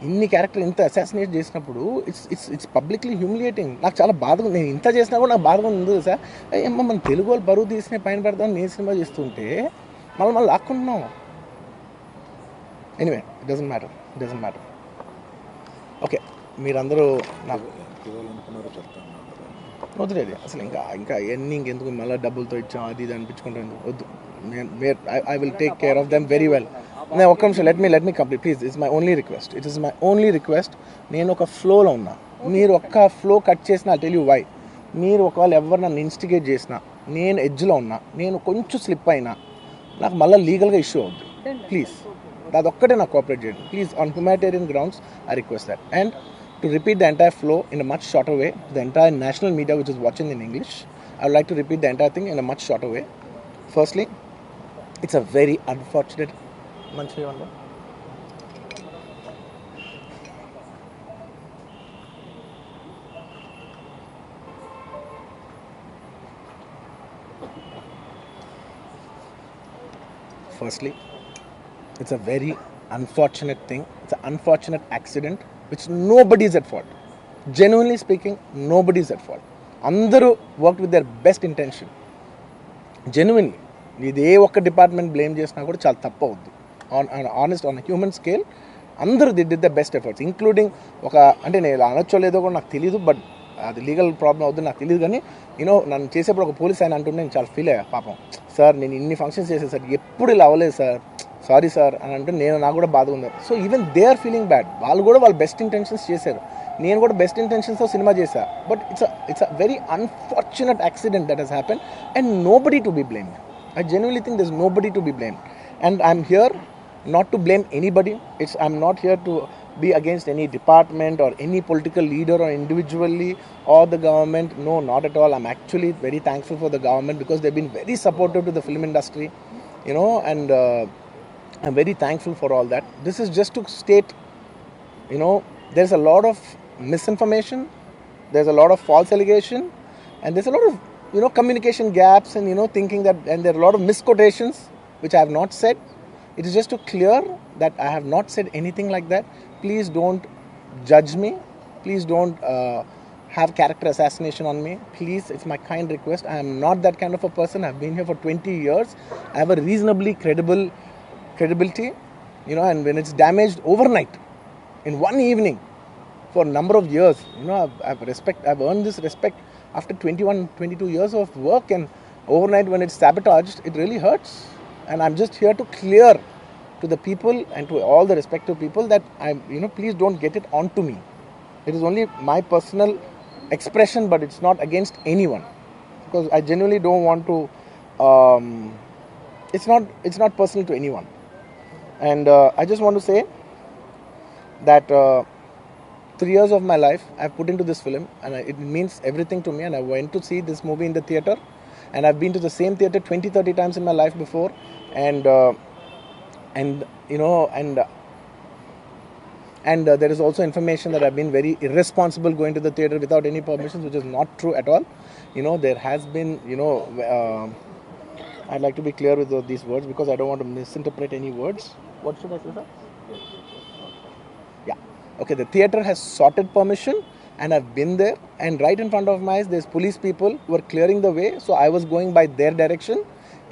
ఇన్ని క్యారెక్టర్ ఇంత అసాసినేట్ చేసినప్పుడు ఇట్స్ పబ్లిక్లీ హ్యూమిలియేటింగ్. నాకు చాలా బాధగా, నేను ఇంత చేసినా కూడా నాకు బాధగా ఉంది సార్. ఏమో మన తెలుగు వాళ్ళు బరువు తీసిన పైన పెడతామని నేను సినిమా చేస్తుంటే మళ్ళీ లాక్కుంటున్నాం. Anyway it doesn't matter. Okay, మీరందరూ నాకు వదిలేదు అసలు. ఇంకా ఎన్ని ఇంకెందుకు మళ్ళీ డబ్బులతో ఇచ్చాం అది ఇది అనిపించుకుంటాను, వద్దు. I will take care of them very well. నేను ఒక్క నిమిషం let me complete please. It's my only request. నేను ఒక ఫ్లోలో ఉన్నా, మీరు ఒక్క ఫ్లో కట్ చేసినా టెల్ యూ వై. మీరు ఒకవేళ ఎవరు నన్ను ఇన్స్టిగేట్ చేసినా, నేను ఎడ్జ్లో ఉన్నా, నేను కొంచెం స్లిప్ అయినా నాకు మళ్ళీ లీగల్గా ఇష్యూ అవుద్ది. ప్లీజ్ అదొక్కటే నాకు కోఆపరేట్ చేయండి please. On humanitarian grounds I request that. And to repeat the entire flow in a much shorter way, the entire national media which is watching in English, I would like to repeat the entire thing in a much shorter way. Firstly, it's a very unfortunate... Firstly, it's a very unfortunate thing. It's an unfortunate accident which nobody is at fault. Genuinely speaking, nobody is at fault. Andaru worked with their best intention. Genuinely. ఇది ఏ ఒక్క department blame చేసినా కూడా చాలా తప్పు అవుద్ది. On human scale అందరూ the did the best efforts, including ఒక, అంటే నేను అనొచ్చో లేదో కూడా నాకు తెలియదు, బట్ అది లీగల్ ప్రాబ్లం అవుతుంది నాకు తెలియదు. కానీ నన్ను చేసేప్పుడు ఒక పోలీస్ ఆయన అంటుంటే నేను చాలా ఫీల్ అయ్యా. పాపం సార్ నేను ఇన్ని ఫంక్షన్స్ చేశాను సార్, ఎప్పుడు ఇలా అవ్వలేదు సార్, సారీ సార్ అని అంటే నాకు కూడా బాధ ఉంది. So even they are feeling bad. వాళ్ళు కూడా వాళ్ళ బెస్ట్ ఇంటెన్షన్స్ చేశారు, నేను కూడా బెస్ట్ ఇంటెన్షన్స్తో సినిమా చేశా. But it's a very unfortunate accident that has happen and nobody to be blamed. I genuinely think there's nobody to be blamed. And I'm here not to blame anybody. I'm not here to be against any department or any political leader or individually or the government. No, not at all. I'm actually very thankful for the government because they've been very supportive to the film industry, and I'm very thankful for all that. This is just to state, there's a lot of misinformation, there's a lot of false allegation, and there's a lot of communication gaps and thinking that, and there are a lot of misquotations which I have not said. It is just to clear that I have not said anything like that. Please don't judge me. Please don't have character assassination on me. Please, it's my kind request. I am not that kind of a person. I've been here for 20 years. I have a reasonably credibility, and when it's damaged overnight in one evening for a number of years, I've earned this respect after 22 years of work, and overnight when it's sabotaged, it really hurts. And I'm just here to clear to the people and to all the respective people that please don't get it onto me. It is only my personal expression, but it's not against anyone, because I genuinely don't want to, it's not personal to anyone. And I just want to say that 3 years of my life I've put into this film, and it means everything to me. And I went to see this movie in the theatre, and I've been to the same theatre 20-30 times in my life before, and there is also information that I've been very irresponsible going to the theatre without any permissions, which is not true at all. There has been, I'd like to be clear with these words because I don't want to misinterpret any words. What should I say, sir? Okay, the theatre has sorted permission, and I've been there, and right in front of my eyes there's police people who are clearing the way, so I was going by their direction.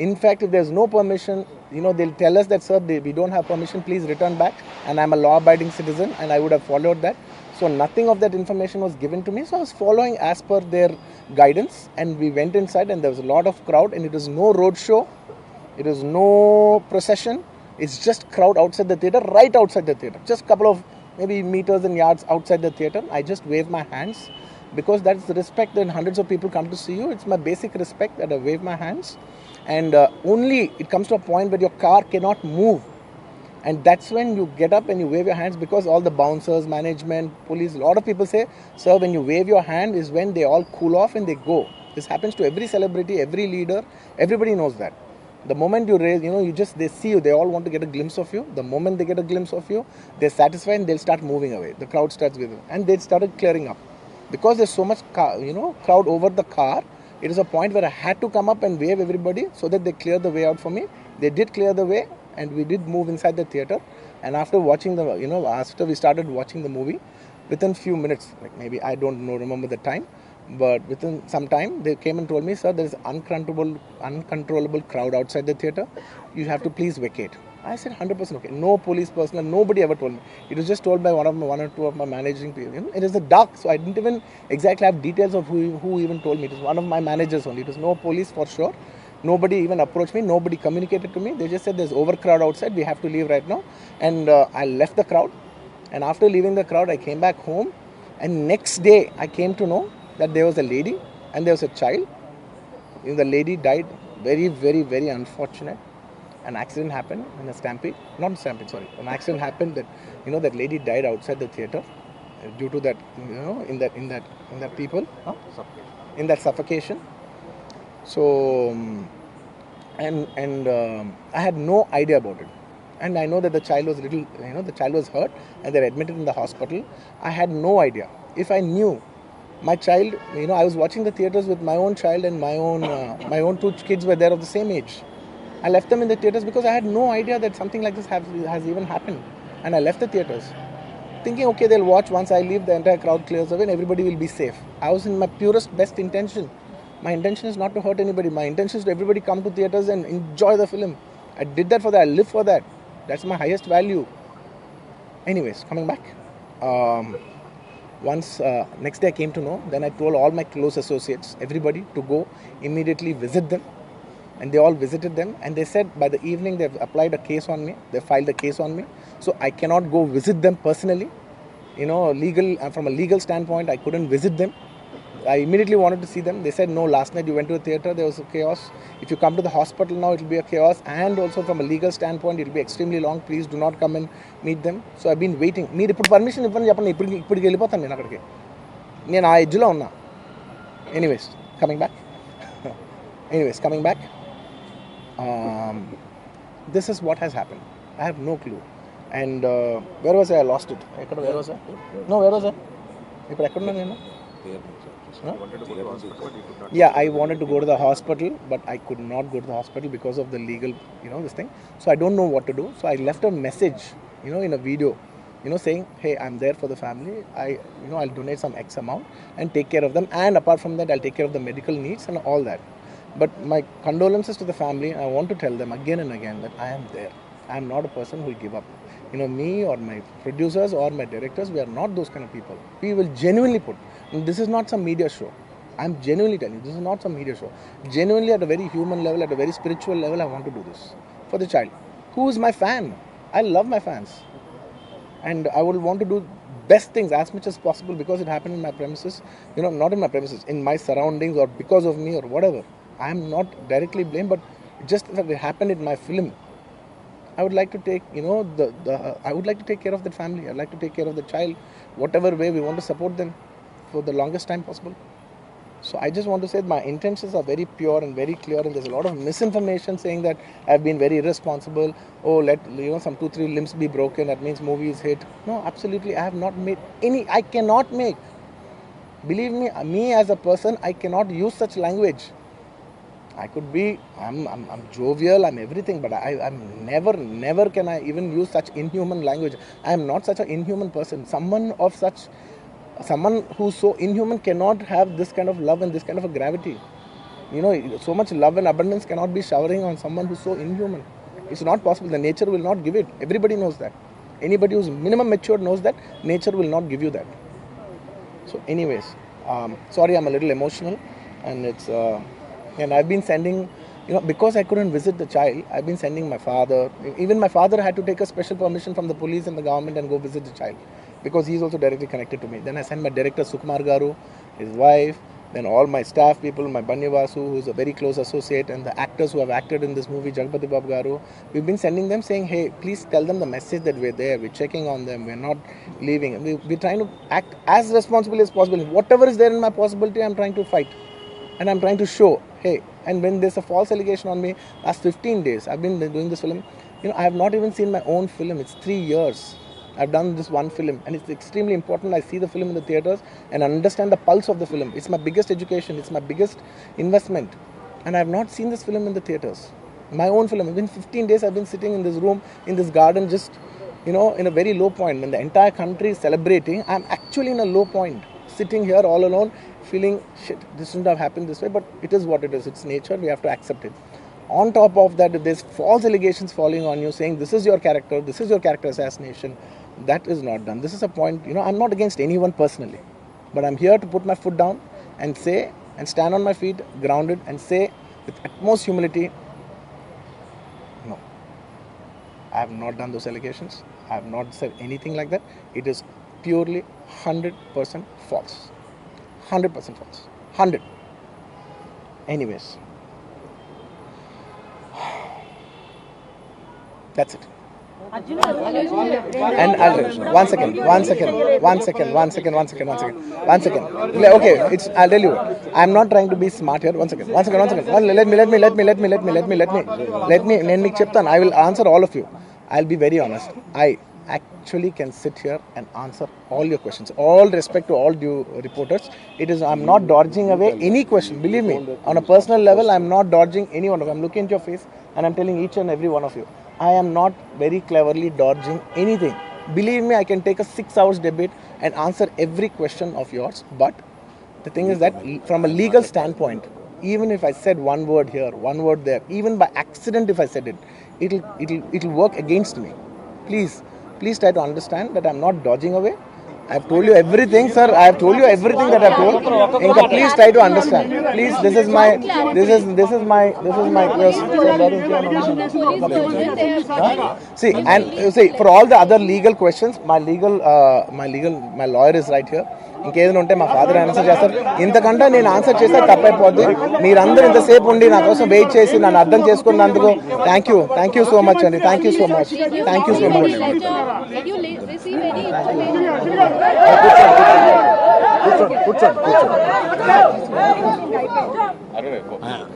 In fact, if there's no permission, they'll tell us that, sir, we don't have permission, please return back, and I'm a law-abiding citizen, and I would have followed that. So nothing of that information was given to me, so I was following as per their guidance, and we went inside, and there was a lot of crowd, and it was no road show, it was no procession, it's just crowd outside the theatre, right outside the theatre, just couple of maybe meters and yards outside the theatre. I just wave my hands because that's the respect that hundreds of people come to see you. It's my basic respect that I wave my hands, and only it comes to a point where your car cannot move, and that's when you get up and you wave your hands, because all the bouncers, management, police, a lot of people say, sir, when you wave your hand is when they all cool off and they go. This happens to every celebrity, every leader, everybody knows that. The moment you raise, they see you, they all want to get a glimpse of you. The moment they get a glimpse of you, they're satisfied and they'll start moving away. The crowd starts with them, and they started clearing up. Because there's so much crowd over the car, it is a point where I had to come up and wave everybody so that they clear the way out for me. They did clear the way, and we did move inside the theatre. And after watching the, after we started watching the movie, within few minutes, like maybe I don't know, remember the time, but within some time they came and told me, sir, there is uncontrollable crowd outside the theatre. You have to please vacate. I said 100% okay. No police personnel, nobody ever told me. It was just told by one or two of my managing people. It is the dark, so I didn't even exactly have details of who even told me. It was one of my managers only. It was no police for sure. Nobody even approached me. Nobody communicated to me. They just said there's overcrowd outside. We have to leave right now. And I left the crowd. And after leaving the crowd, I came back home. And next day, I came to know that there was a lady and there was a child. The lady died. Very, very, very unfortunate. An accident happened in a stampede. Not a stampede, sorry. An accident happened that, that lady died outside the theatre due to that, in that people, in that suffocation. So, I had no idea about it. And I know that the child was the child was hurt and they're admitted in the hospital. I had no idea. If I knew my child, I was watching the theatres with my own child and my own two kids were there of the same age. I left them in the theatres because I had no idea that something like this has even happened. And I left the theatres thinking, okay, they'll watch. Once I leave, the entire crowd clears away and everybody will be safe. I was in my purest, best intention. My intention is not to hurt anybody. My intention is to everybody come to theatres and enjoy the film. I did that for that. I live for that. That's my highest value. Anyways, coming back. Next day I came to know, then I told all my close associates, everybody, to go immediately visit them. And they all visited them. And they said by the evening they've applied a case on me. They filed a case on me. So I cannot go visit them personally. From a legal standpoint, I couldn't visit them. I immediately wanted to see them. They said, no, last night you went to the theatre, there was a chaos. If you come to the hospital now, it will be a chaos. And also from a legal standpoint, it will be extremely long. Please do not come and meet them. So I've been waiting. Meer ippudu permission ivvani cheppandi, ippudiki vellipothanu nenu akkadiki. Nenu aa edge lo unna. Anyways, coming back. This is what has happened. I have no clue. And where was I? I lost it. Where was I? No, where was I? Yeah, I wanted to go to the hospital, but I could not go to the hospital because of the legal, this thing. So I don't know what to do. So I left a message, in a video, saying, hey, I'm there for the family. I'll donate some X amount and take care of them. And apart from that, I'll take care of the medical needs and all that. But my condolences to the family. I want to tell them again and again that I am there. I am not a person who will give up. Me or my producers or my directors, we are not those kind of people. We will genuinely put. This is not some media show. I'm genuinely telling you, this is not some media show. Genuinely at a very human level, at a very spiritual level, I want to do this for the child. Who is my fan? I love my fans. And I would want to do best things as much as possible because it happened in my premises. Not in my premises, in my surroundings or because of me or whatever. I am not directly blamed, but just that it happened in my film. I would like to take, I would like to take care of the family. I'd like to take care of the child. Whatever way we want to support them for the longest time possible. So I just want to say that my intentions are very pure and very clear, and there's a lot of misinformation saying that I've been very irresponsible. Oh, let some 2-3 limbs be broken, that means movie is hit. No, absolutely, I have not made any. I cannot make. Believe me as a person, I cannot use such language. I could be, I'm jovial, I'm everything, but I'm never can I even use such inhuman language. I am not such an inhuman person. Someone who's so inhuman cannot have this kind of love and this kind of a gravity. So much love and abundance cannot be showering on someone who's so inhuman. It's not possible. The nature will not give it. Everybody knows that. Anybody who's minimum mature knows that nature will not give you that. So anyways, sorry, I'm a little emotional, and it's and I've been sending, because I couldn't visit the child, I've been sending my father. Even my father had to take a special permission from the police and the government and go visit the child, because he's also directly connected to me. Then I sent my director Sukumar Garu, his wife, then all my staff people, my Bannivasu, who's a very close associate, and the actors who have acted in this movie, Jagpati Babu Garu. We've been sending them saying, hey, please tell them the message that we're there, we're checking on them, we're not leaving. We're trying to act as responsibly as possible. Whatever is there in my possibility, I'm trying to fight. And I'm trying to show, hey, and when there's a false allegation on me, last 15 days, I've been doing this film, I have not even seen my own film. It's 3 years. I've done this one film, and it's extremely important. I see the film in the theatres and understand the pulse of the film. It's my biggest education. It's my biggest investment. And I have not seen this film in the theatres. My own film. Within 15 days, I've been sitting in this room, in this garden, just, in a very low point. When the entire country is celebrating, I'm actually in a low point, sitting here all alone, feeling, shit, this shouldn't have happened this way, but it is what it is. It's nature, we have to accept it. On top of that, if there's false allegations falling on you, saying this is your character assassination, that is not done. This is a point, I'm not against anyone personally, but I'm here to put my foot down and say, and stand on my feet, grounded, and say with utmost humility, no, I have not done those allegations. I have not said anything like that. It is purely 100% false. 100% false. 100. Anyways. That's it. And I'll one second. Okay, I'll tell you. I'm not trying to be smart here. One second. Let me cheptan. I will answer all of you. I'll be very honest. I actually can sit here and answer all your questions. All respect to all due reporters. I'm not dodging away any question. Believe me, on a personal level, I'm not dodging any one of you. I'm looking at your face and I'm telling each and every one of you, I am not very cleverly dodging anything. Believe me, I can take a 6 hours debate and answer every question of yours. But the thing is that from a legal standpoint, even if I said one word here, one word there, even by accident if I said it, it'll work against me. Please try to understand that I'm not dodging away. I've told you everything, sir. I've told you everything that I've told. Inka, please try to understand. Please, this is my See, for all the other legal questions, my lawyer is right here. ఇంకేదైనా ఉంటే మా father answer చేస్తారు. ఇంతకంటే నేను answer చేస్తే తప్పైపోద్ది. మీరందరూ ఇంతసేపు ఉండి నా కోసం వెయిట్ చేసి నన్ను అర్థం చేసుకున్నందుకు థ్యాంక్ యూ సో మచ్ అండి. Thank you so much. కూర్చోండి.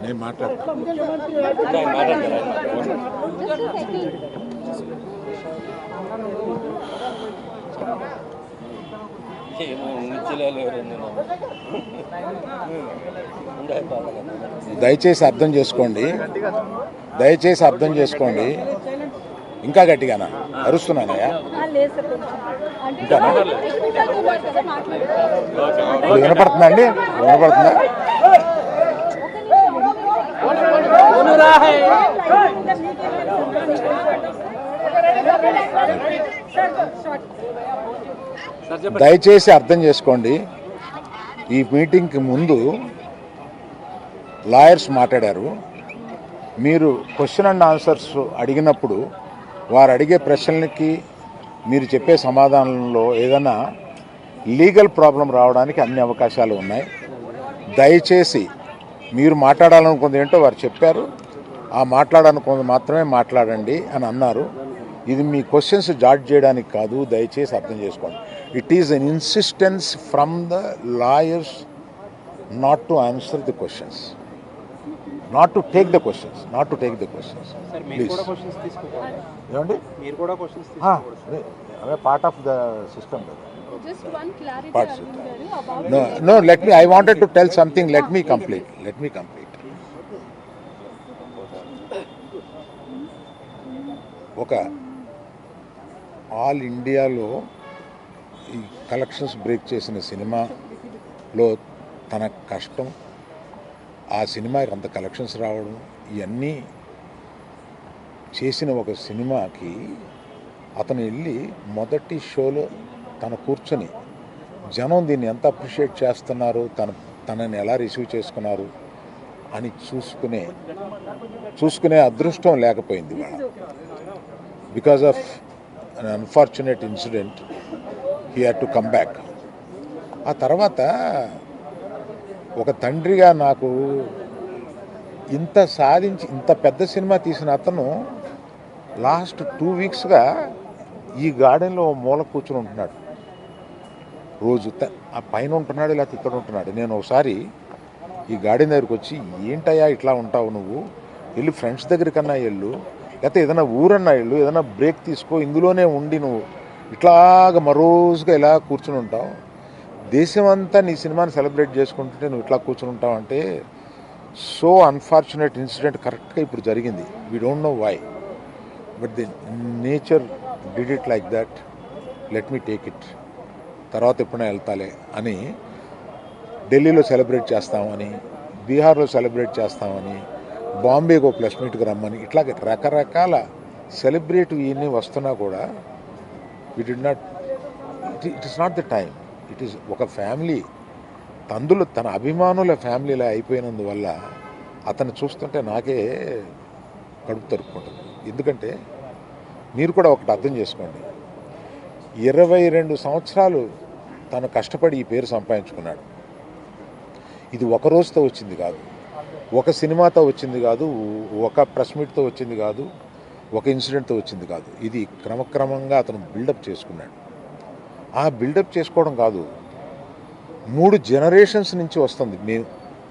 నేను మాట్లాడతాను. దయచేసి అర్థం చేసుకోండి. ఇంకా గట్టిగానా అరుస్తున్నానయ్యా? వినపడుతుందా? దయచేసి అర్థం చేసుకోండి. ఈ మీటింగ్కి ముందు లాయర్స్ మాట్లాడారు. మీరు క్వశ్చన్ అండ్ ఆన్సర్స్ అడిగినప్పుడు వారు అడిగే ప్రశ్నలకి మీరు చెప్పే సమాధానంలో ఏదైనా లీగల్ ప్రాబ్లం రావడానికి అన్ని అవకాశాలు ఉన్నాయి. దయచేసి మీరు మాట్లాడాలనుకుంది ఏంటో వారు చెప్పారు. ఆ మాట్లాడాలనుకుంది మాత్రమే మాట్లాడండి అని అన్నారు. ఇది మీ క్వశ్చన్స్ జాడ్జ్ చేయడానికి కాదు. దయచేసి అర్థం చేసుకోండి. It is an insistence from the lawyers not to answer the questions, not to take the questions. Please. ఏమండి? అవే part of the system. Just one clarity, Arjun garu, about No, let me. I wanted to tell something. Let me complete. ఒక all ఇండియాలో ఈ collections break చేసిన సినిమాలో తన కష్టం, ఆ సినిమాకి అంత కలెక్షన్స్ రావడం, ఇవన్నీ చేసిన ఒక సినిమాకి అతను వెళ్ళి మొదటి షోలో తను కూర్చొని జనం దీన్ని ఎంత అప్రిషియేట్ చేస్తున్నారు, తనని ఎలా రిసీవ్ చేసుకున్నారు అని చూసుకునే అదృష్టం లేకపోయింది వాళ్ళ. Because of an unfortunate incident he had to come back. ఆ తర్వాత ఒక తండ్రిగా నాకు ఇంత సాధించి ఇంత పెద్ద సినిమా తీసిన అతను లాస్ట్ 2 వీక్స్గా ఈ గార్డెన్లో మూల కూర్చుని ఉంటున్నాడు. రోజు ఆ పైన ఉంటున్నాడు, లేకపోతే ఇక్కడ ఉంటున్నాడు. నేను ఒకసారి ఈ గార్డెన్ దగ్గరికి వచ్చి, ఏంటయ్యా ఇట్లా ఉంటావు నువ్వు, వెళ్ళి ఫ్రెండ్స్ దగ్గర కన్నా వెళ్ళు, లేకపోతే ఏదైనా ఊరన్నా వెళ్ళు, ఏదైనా బ్రేక్ తీసుకో, ఇందులోనే ఉండి నువ్వు ఇట్లాగ మరోజుగా ఇలా కూర్చుని ఉంటావు, దేశం అంతా నీ సినిమాని సెలబ్రేట్ చేసుకుంటుంటే నువ్వు ఇట్లా కూర్చుని ఉంటావు అంటే, సో అన్ఫార్చునేట్ ఇన్సిడెంట్ కరెక్ట్గా ఇప్పుడు జరిగింది. We don't know why, but the nature did it like that, let me take it, తర్వాత ఎప్పుడైనా వెళ్తాలే అని ఢిల్లీలో సెలబ్రేట్ చేస్తామని, బీహార్లో సెలబ్రేట్ చేస్తామని, బాంబేకి ప్లస్ మీట్కి రమ్మని, ఇట్లాగే రకరకాల సెలబ్రేటివ్ ఇవన్నీ వస్తున్నా కూడా we did not, it is not the time. It is ఒక ఫ్యామిలీ తందులు తన అభిమానుల ఫ్యామిలీలా అయిపోయినందువల్ల అతన్ని చూస్తుంటే నాకే కడుపు తరుపుకుంటుంది. ఎందుకంటే మీరు కూడా ఒకటి అర్థం చేసుకోండి, 22 సంవత్సరాలు తను కష్టపడి ఈ పేరు సంపాదించుకున్నాడు. ఇది ఒక రోజుతో వచ్చింది కాదు, ఒక సినిమాతో వచ్చింది కాదు, ఒక ప్రెస్ మీట్తో వచ్చింది కాదు, ఒక ఇన్సిడెంట్తో వచ్చింది కాదు. ఇది క్రమక్రమంగా అతను బిల్డప్ చేసుకున్నాడు. ఆ బిల్డప్ చేసుకోవడం కాదు, 3 జనరేషన్స్ నుంచి వస్తుంది.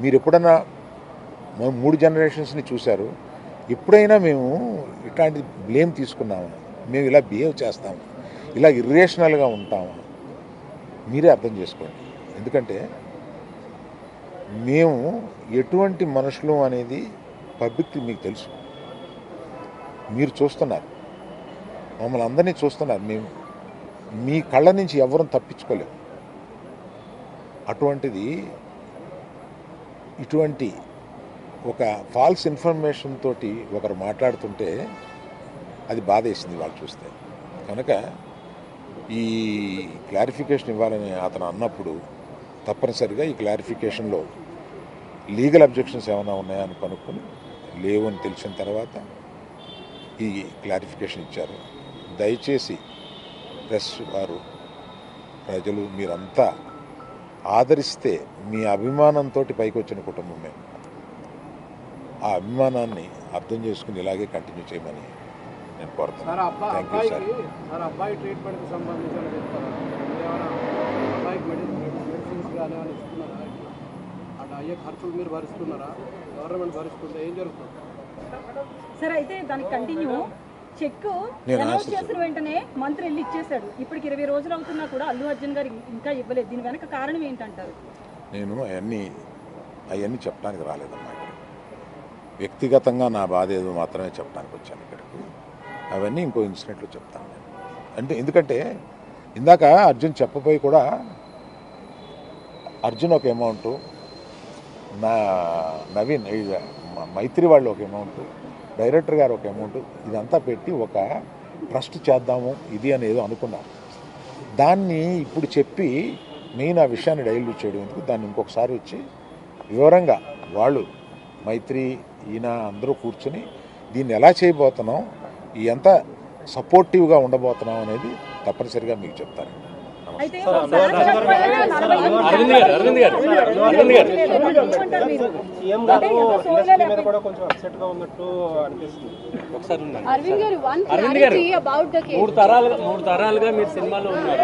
మీరు ఎప్పుడన్నా 3 జనరేషన్స్ని చూశారు? ఎప్పుడైనా మేము ఇట్లాంటి బ్లేమ్ తీసుకున్నాము, మేము ఇలా బిహేవ్ చేస్తాము, ఇలా ఇర్రేషనల్గా ఉంటాము? మీరే అర్థం చేసుకోండి. ఎందుకంటే మేము ఎటువంటి మనుషులు అనేది పబ్లిక్కి మీకు తెలుసు, మీరు చూస్తున్నారు, మమ్మల్ని అందరినీ చూస్తున్నారు. మేము మీ కళ్ళ నుంచి ఎవరూ తప్పించుకోలేము. అటువంటిది ఇటువంటి ఒక ఫాల్స్ ఇన్ఫర్మేషన్ తోటి ఒకరు మాట్లాడుతుంటే అది బాధేసింది వాళ్ళు చూస్తే. కనుక ఈ క్లారిఫికేషన్ ఇవ్వాలని అతను అన్నప్పుడు తప్పనిసరిగా ఈ క్లారిఫికేషన్లో లీగల్ అబ్జెక్షన్స్ ఏమైనా ఉన్నాయని కనుక్కొని లేవు అని తెలిసిన తర్వాత ఈ క్లారిఫికేషన్ ఇచ్చారు. దయచేసి ప్రెస్ వారు, ప్రజలు మీరంతా ఆదరిస్తే, మీ అభిమానంతో పైకి వచ్చిన కుటుంబం మేము, ఆ అభిమానాన్ని అర్థం చేసుకుని ఇలాగే కంటిన్యూ చేయమని నేను కోరుతున్నాను. Thank you sir. సార్, అబ్బాయి ట్రీట్మెంట్కి సంబంధించిన అబ్బాయికి మెడిసిన్స్ కానీ ఏమైనా ఇస్తున్నారా? అటు అయ్యే ఖర్చులు మీరు భరిస్తున్నారా? గవర్నమెంట్ భరిస్తుంటే ఏం జరుగుతుంది సార్? అయితే దానికి కంటిన్యూ చెక్ అనౌన్స్ చేసిన వెంటనే మంత్రి వెళ్ళి ఇచ్చేశాడు. ఇప్పటికి 20 రోజులు అవుతున్నా కూడా అల్లు అర్జున్ గారు ఇంకా ఇవ్వలేదు. దీని వెనక కారణం ఏంటంటారు? నేను అవన్నీ చెప్పడానికి రాలేదమ్మా. వ్యక్తిగతంగా నా బాధ ఏదో మాత్రమే చెప్పడానికి వచ్చాను ఇక్కడికి. అవన్నీ ఇంకో ఇన్సిడెంట్లో చెప్తాను నేను. ఎందుకంటే ఇందాక అర్జున్ చెప్పబోయి కూడా, అర్జున్ ఒక అమౌంటు, నవీన్ మైత్రి వాళ్ళు ఒక అమౌంటు, డైరెక్టర్ గారు ఒక అమౌంట్, ఇదంతా పెట్టి ఒక ట్రస్ట్ చేద్దాము ఇది అని ఏదో అనుకున్నారు. దాన్ని ఇప్పుడు చెప్పి మెయిన్ ఆ విషయాన్ని డైల్యూట్ చేయడం ఎందుకు? దాన్ని ఇంకొకసారి వచ్చి వివరంగా వాళ్ళు మైత్రి ఈయన అందరూ కూర్చొని దీన్ని ఎలా చేయబోతున్నాం, ఎంత సపోర్టివ్గా ఉండబోతున్నాం అనేది తప్పనిసరిగా మీకు చెప్తారు. అయితే మూడు తరాలుగా మీరు సినిమాలో ఉన్నారు.